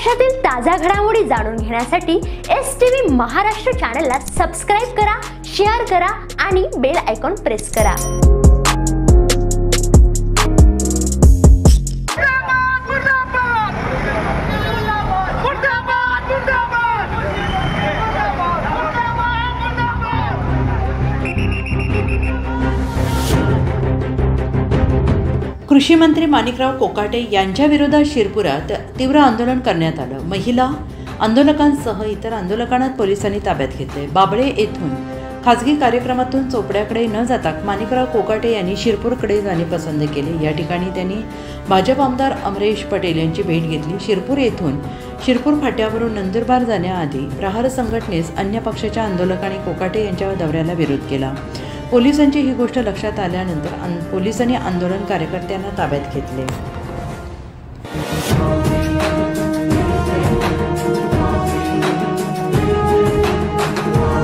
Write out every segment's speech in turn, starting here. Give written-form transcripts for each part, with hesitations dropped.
महाराष्ट्रातील ताज्या घडामोडी जाणून घेण्यासाठी STV महाराष्ट्र चॅनलला सबस्क्राइब करा, शेअर करा आणि बेल आयकॉन प्रेस करा। कृषी मंत्री माणिकराव कोकाटे यांच्या विरोधात शिरपुरात तीव्र आंदोलन करण्यात आलं। महिला आंदोलकांसह इतर आंदोलकांना पोलिसांनी ताब्यात घेतले। बाबळे येथून खासगी कार्यक्रमातून चोपड्याकडे न जाता माणिकराव कोकाटे यांनी शिरपूरकडे जाणे पसंत केले। या ठिकाणी त्यांनी भाजप आमदार अमरेश पटेल यांची भेट घेतली। शिरपूर येथून शिरपूर फाट्यावरून नंदुरबार जाण्याआधी प्रहार संघटनेस अन्य पक्षाच्या आंदोलकांनी कोकाटे यांच्या दौऱ्याला विरोध केला। पोलिसांची ही गोष्ट लक्षात आल्यानंतर पोलिसांनी आंदोलन कार्यकर्त्यांना ताब्यात घेतले।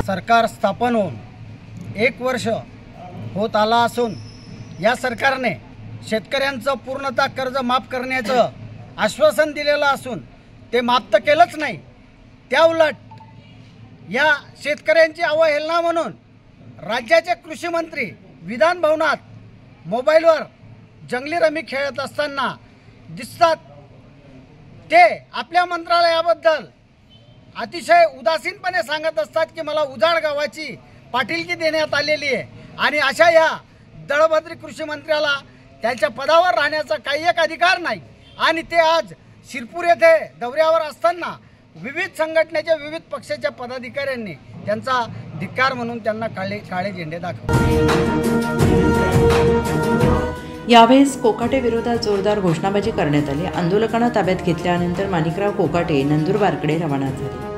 सरकार स्थापन होऊन 1 वर्ष होत आला असून या सरकारने शेतकऱ्यांचं पूर्णतः कर्ज माफ करण्याचं आश्वासन दिलेलं असून ते माफ तर केलंच नाही। त्या उलट या शेतकऱ्यांची अवहेलना म्हणून राज्याचे कृषी मंत्री विधान भवनात मोबाईलवर जंगली रमी खेळत असताना दिसतात। ते आपल्या मंत्रालयाबद्दल अतिशय उदासीनपणे सांगत असतात की मला उजाड गावाची पाटीलकी देण्यात आलेली आहे आणि अशा या दळभद्री कृषी मंत्र्याला त्यांच्या पदावर राहण्याचा काही एक अधिकार नाही। आणि ते आज शिरपूर येथे दौऱ्यावर असताना विविध संघटनेच्या विविध पक्षाच्या पदाधिकाऱ्यांनी त्यांचा धिक्कार म्हणून त्यांना काळे झेंडे दाखवले। यावेळेस कोकाटे विरोधात जोरदार घोषणाबाजी करण्यात आली। आंदोलकांना ताब्यात घेतल्यानंतर माणिकराव कोकाटे नंदुरबारकडे रवाना झाले।